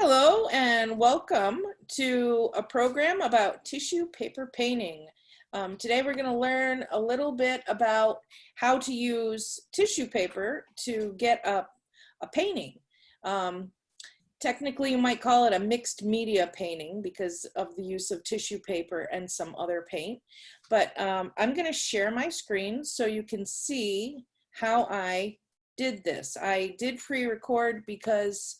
Hello and welcome to a program about tissue paper painting. Today we're going to learn a little bit about how to use tissue paper to get a painting. Technically you might call it a mixed media painting because of the use of tissue paper and some other paint. But I'm going to share my screen so you can see how I did this. I did pre-record because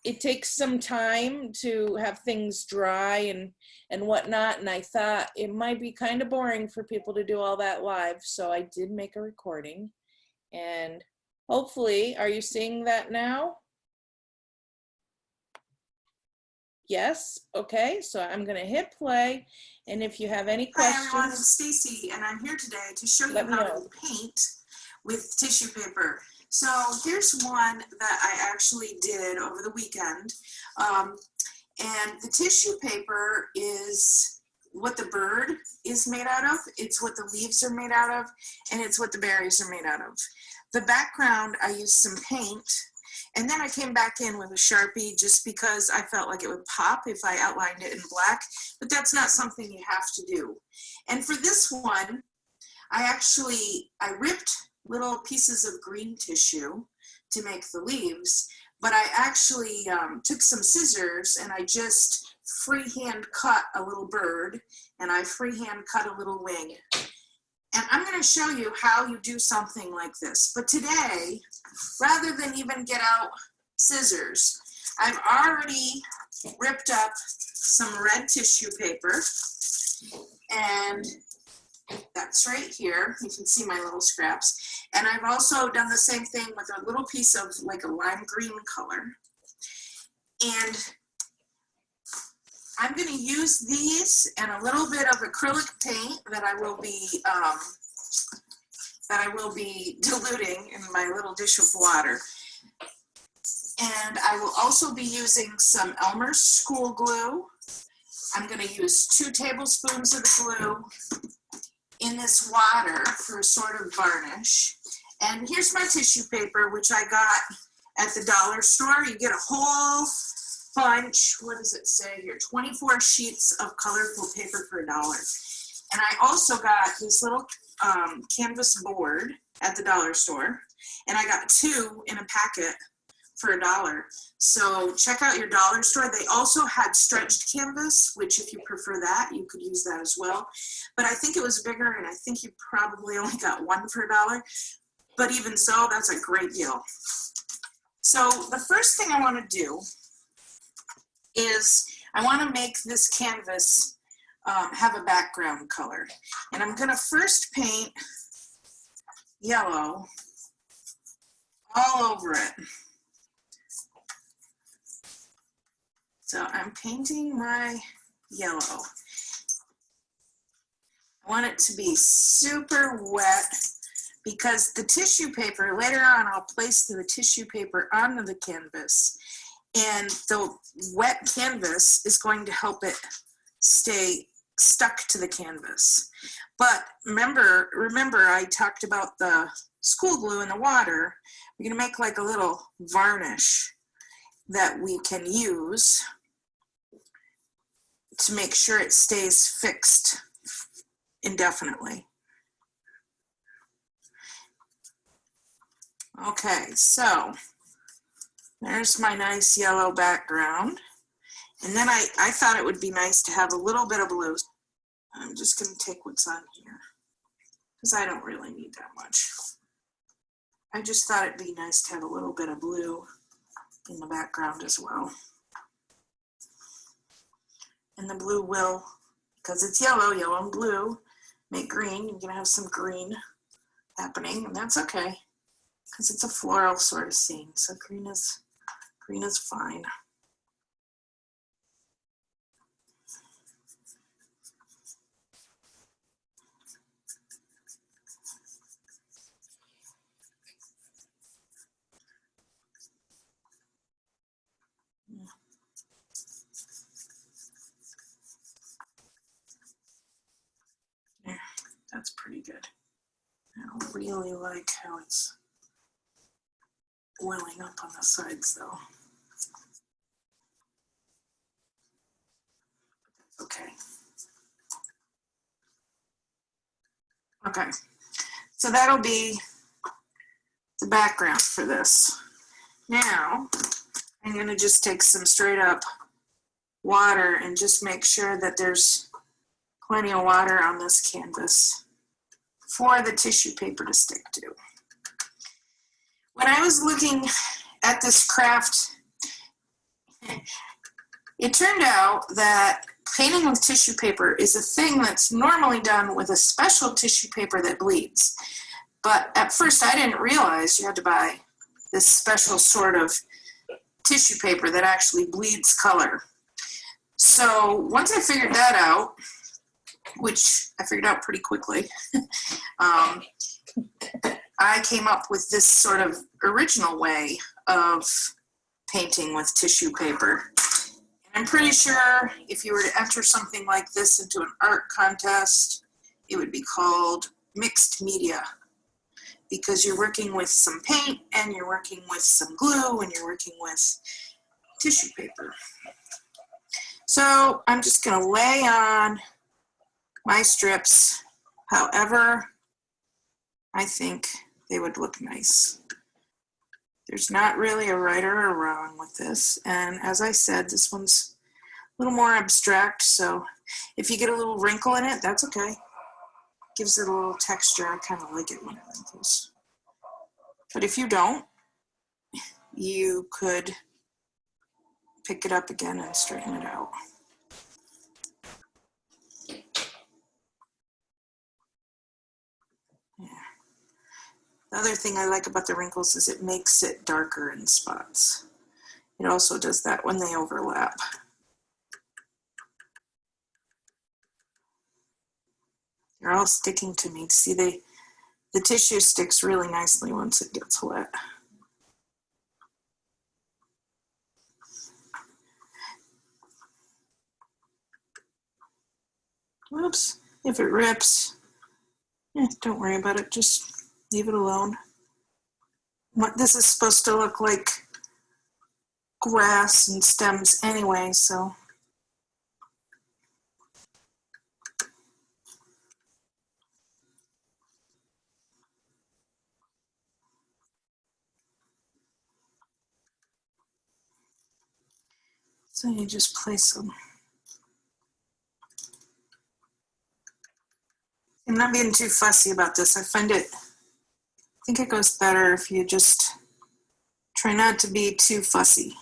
it takes some time to have things dry and whatnot, and I thought it might be kind of boring for people to do all that live, so I did make a recording. And hopefully, are you seeing that now? Yes. Okay, so I'm going to hit play, and if you have any questions. Hi everyone, it's Stacy, and I'm here today to show you how to paint with tissue paper. So here's one that I actually did over the weekend, and the tissue paper is what the bird is made out of, it's what the leaves are made out of, and it's what the berries are made out of. The background, I used some paint, and then I came back in with a Sharpie just because I felt like it would pop if I outlined it in black, but that's not something you have to do. And for this one, I ripped little pieces of green tissue to make the leaves, but I actually took some scissors and I just freehand cut a little bird and I freehand cut a little wing. And I'm going to show you how you do something like this. But today, rather than even get out scissors, I've already ripped up some red tissue paper, and that's right here. You can see my little scraps. And I've also done the same thing with a little piece of like a lime green color. And I'm going to use these and a little bit of acrylic paint that I will be diluting in my little dish of water. And I will also be using some Elmer school glue. I'm going to use 2 tablespoons of the glue in this water for a sort of varnish. And here's my tissue paper, which I got at the dollar store. You get a whole bunch, what does it say here? 24 sheets of colorful paper for $1. And I also got this little canvas board at the dollar store. And I got 2 in a packet for $1. So check out your dollar store. They also had stretched canvas, which if you prefer that, you could use that as well. But I think it was bigger, and I think you probably only got 1 for $1. But even so, that's a great deal. So the first thing I want to do is I want to make this canvas have a background color. And I'm going to first paint yellow all over it. So I'm painting my yellow. I want it to be super wet because the tissue paper, later on I'll place the tissue paper onto the canvas, and the wet canvas is going to help it stay stuck to the canvas. But remember I talked about the school glue in the water. We're going to make like a little varnish that we can use to make sure it stays fixed indefinitely. Okay, so there's my nice yellow background. And then I thought it would be nice to have a little bit of blue. I'm just going to take what's on here because I don't really need that much. I just thought it'd be nice to have a little bit of blue in the background as well. And the blue will, because it's yellow and blue, make green. You're going to have some green happening, and that's okay because it's a floral sort of scene. So green is fine. There, that's pretty good. I don't really like how it's oiling up on the sides though. Okay, so that'll be the background for this. Now, I'm going to just take some straight up water and just make sure that there's plenty of water on this canvas for the tissue paper to stick to. When I was looking at this craft, it turned out that painting with tissue paper is a thing that's normally done with a special tissue paper that bleeds. But at first I didn't realize you had to buy this special sort of tissue paper that actually bleeds color. So once I figured that out, which I figured out pretty quickly, I came up with this sort of original way of painting with tissue paper. I'm pretty sure if you were to enter something like this into an art contest, it would be called mixed media, because you're working with some paint and you're working with some glue and you're working with tissue paper. So I'm just going to lay on my strips however I think they would look nice. There's not really a right or a wrong with this. And as I said, this one's a little more abstract. So if you get a little wrinkle in it, that's okay. Gives it a little texture. I kind of like it when it wrinkles. But if you don't, you could pick it up again and straighten it out. Yeah. The other thing I like about the wrinkles is it makes it darker in spots. It also does that when they overlap. They're all sticking to me. See, the tissue sticks really nicely once it gets wet. Whoops, if it rips, don't worry about it, just leave it alone. This is supposed to look like grass and stems anyway, so. So you just place them. I'm not being too fussy about this. I think it goes better if you just try not to be too fussy.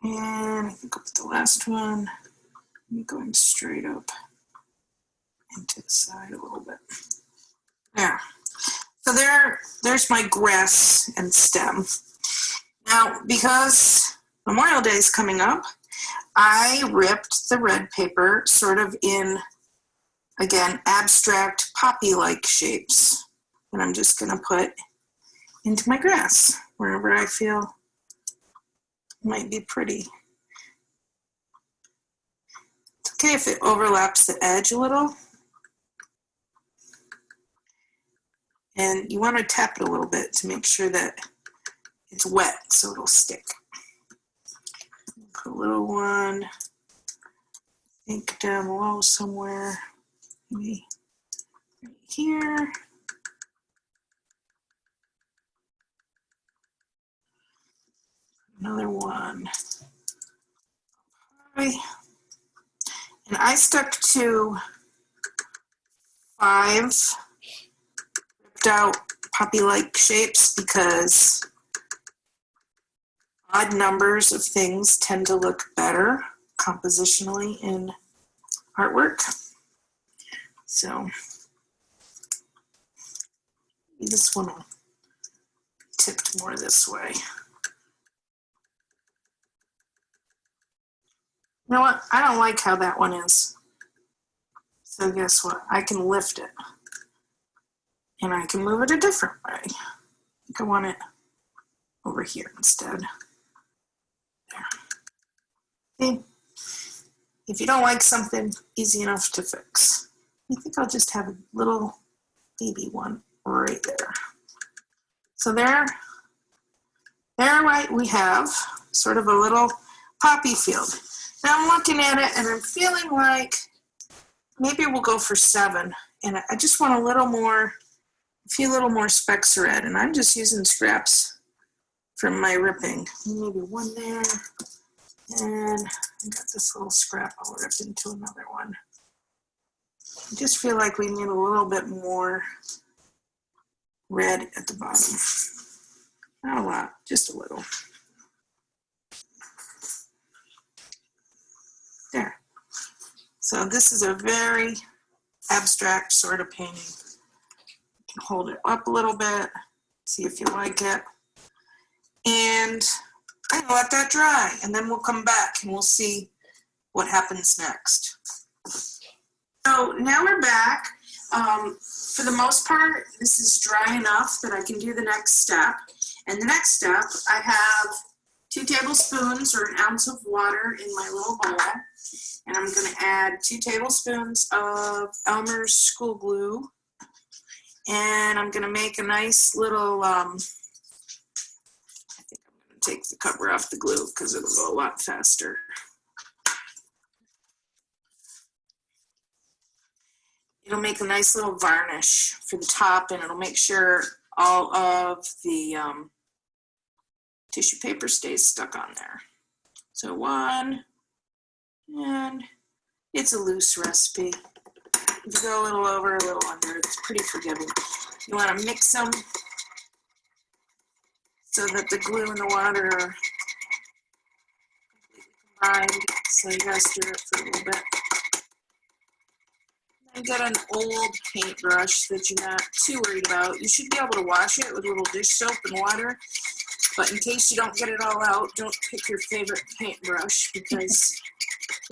And I think with the last one, I'm going straight up into the side a little bit. Yeah. So there's my grass and stem. Now, because Memorial Day is coming up, I ripped the red paper sort of in, again, abstract poppy-like shapes. And I'm just going to put into my grass wherever I feel might be pretty. It's okay if it overlaps the edge a little. And you want to tap it a little bit to make sure that it's wet so it'll stick. Put a little one, I think down low somewhere, maybe right here. Another one. And I stuck to 5 ripped out poppy-like shapes because odd numbers of things tend to look better compositionally in artwork. So this one tipped more this way. You know what? I don't like how that one is. So guess what? I can lift it. And I can move it a different way. I think I want it over here instead. There. Okay. If you don't like something, easy enough to fix. I think I'll just have a little baby one right there. So there we have sort of a little poppy field. Now I'm looking at it and I'm feeling like maybe we'll go for 7. And I just want a few little more specks of red. And I'm just using scraps from my ripping. Maybe 1 there. And I got this little scrap I'll rip into another one. I just feel like we need a little bit more red at the bottom. Not a lot, just a little. There. So this is a very abstract sort of painting. You can hold it up a little bit, see if you like it. And I'm gonna let that dry, and then we'll come back and we'll see what happens next. So now we're back. For the most part, this is dry enough that I can do the next step. And the next step, I have 2 tablespoons or 1 ounce of water in my little bowl. And I'm going to add 2 tablespoons of Elmer's school glue. And I'm going to make a nice little, I think I'm going to take the cover off the glue because it'll go a lot faster. It'll make a nice little varnish for the top, and it'll make sure all of the tissue paper stays stuck on there. So 1, and it's a loose recipe. If you go a little over, a little under, it's pretty forgiving. You want to mix them so that the glue and the water are completely combined. So you gotta stir it for a little bit. I got an old paintbrush that you're not too worried about. You should be able to wash it with a little dish soap and water, but in case you don't get it all out, don't pick your favorite paintbrush, because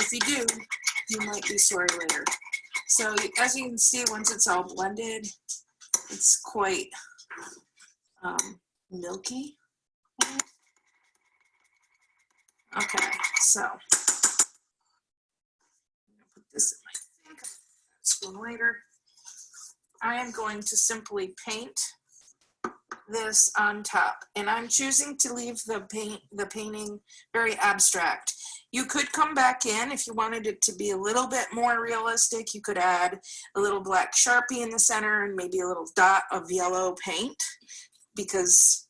if you do, you might be sorry later. So as you can see, once it's all blended, it's quite milky. Okay, so I'm gonna put this in my sink. Spoon later. I am going to simply paint this on top, and I'm choosing to leave the painting very abstract. You could come back in if you wanted it to be a little bit more realistic. You could add a little black Sharpie in the center and maybe a little dot of yellow paint, because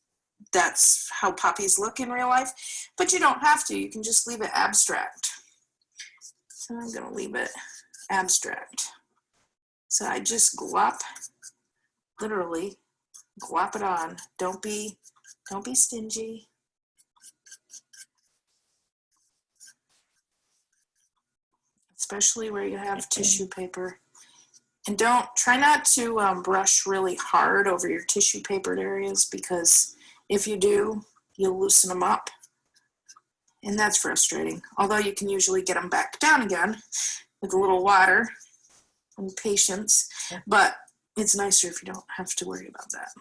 that's how poppies look in real life. But you don't have to. You can just leave it abstract. So I'm going to leave it abstract. So I just glop, literally glop it on. Don't be stingy. Especially where you have tissue paper. And try not to brush really hard over your tissue papered areas, because if you do, you'll loosen them up. And that's frustrating. Although you can usually get them back down again with a little water and patience, but it's nicer if you don't have to worry about that.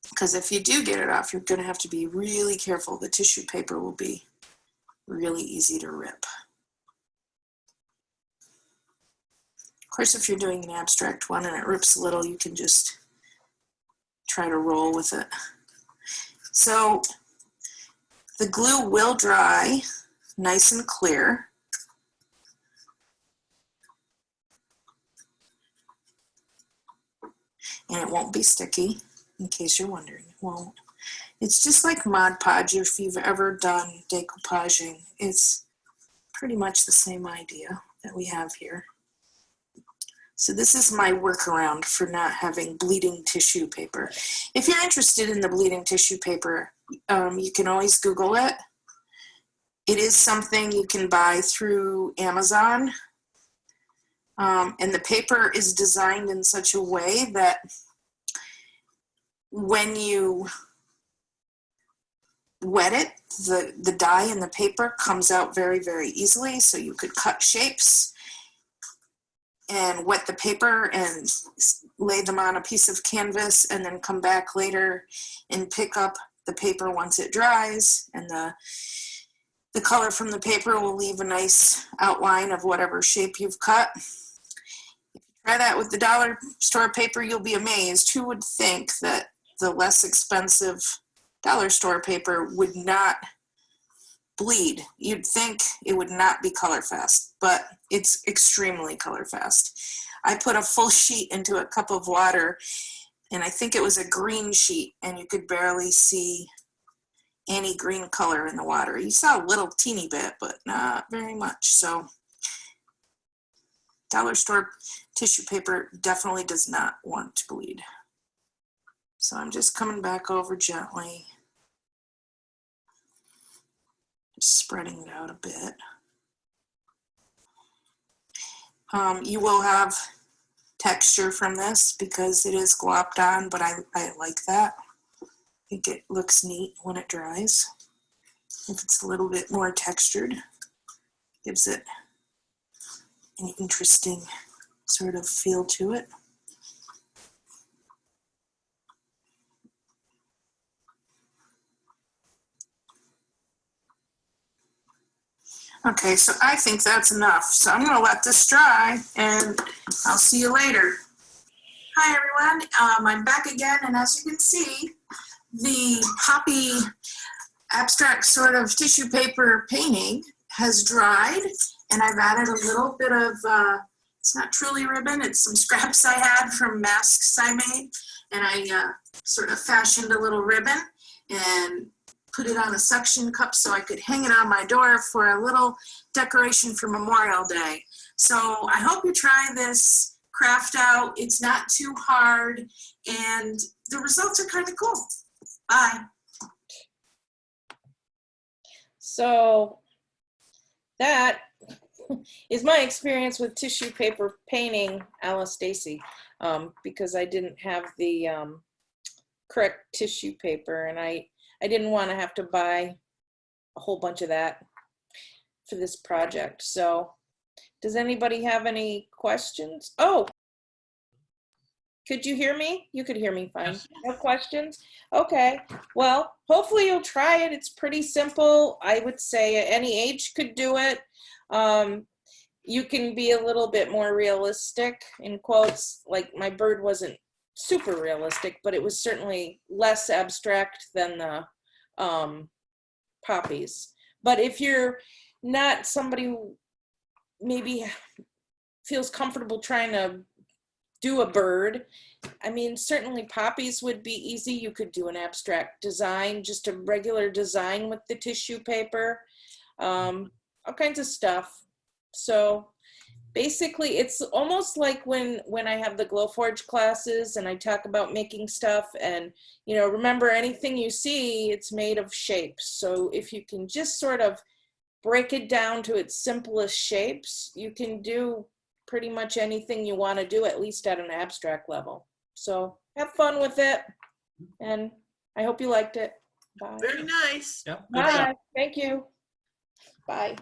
Because if you do get it off, you're going to have to be really careful. The tissue paper will be really easy to rip. Of course, if you're doing an abstract one and it rips a little, you can just try to roll with it. So the glue will dry nice and clear. And it won't be sticky, in case you're wondering. It won't. It's just like Mod Podge. If you've ever done decoupaging, it's pretty much the same idea that we have here. So this is my workaround for not having bleeding tissue paper. If you're interested in the bleeding tissue paper, you can always Google it. It is something you can buy through Amazon. And the paper is designed in such a way that when you wet it, the dye in the paper comes out very, very easily. So you could cut shapes and wet the paper and lay them on a piece of canvas, and then come back later and pick up the paper once it dries, and the color from the paper will leave a nice outline of whatever shape you've cut. Try that with the dollar store paper, you'll be amazed. Who would think that the less expensive dollar store paper would not bleed. You'd think it would not be color fast, but it's extremely color fast. I put a full sheet into a cup of water, and I think it was a green sheet, and you could barely see any green color in the water. You saw a little teeny bit, but not very much. So dollar store tissue paper definitely does not want to bleed. So I'm just coming back over gently, just spreading it out a bit. You will have texture from this because it is glopped on, but I like that. I think it looks neat when it dries. If it's a little bit more textured, gives it an interesting sort of feel to it. Okay, so I think that's enough. So I'm gonna let this dry and I'll see you later. Hi everyone, I'm back again, and as you can see, the poppy abstract sort of tissue paper painting has dried, and I've added a little bit of, it's not truly ribbon, it's some scraps I had from masks I made, and I sort of fashioned a little ribbon and put it on a suction cup so I could hang it on my door for a little decoration for Memorial Day. So I hope you try this craft out. It's not too hard, and the results are kind of cool. Bye. So that is my experience with tissue paper painting a la Stacy, because I didn't have the correct tissue paper, and I didn't want to have to buy a whole bunch of that for this project. So does anybody have any questions? Oh, could you hear me? You could hear me fine. Yes. No questions? Okay. Well, hopefully you'll try it. It's pretty simple. I would say any age could do it. You can be a little bit more realistic, in quotes, like my bird wasn't super realistic, but it was certainly less abstract than the poppies. But if you're not somebody who maybe feels comfortable trying to do a bird, I mean, certainly poppies would be easy. You could do an abstract design, just a regular design with the tissue paper, all kinds of stuff. So basically, it's almost like when I have the Glowforge classes and I talk about making stuff, and, you know, remember, anything you see, it's made of shapes. So if you can just sort of break it down to its simplest shapes, you can do pretty much anything you want to do, at least at an abstract level. So have fun with it, and I hope you liked it. Bye. Very nice. Yep. Bye. Thank you. Bye.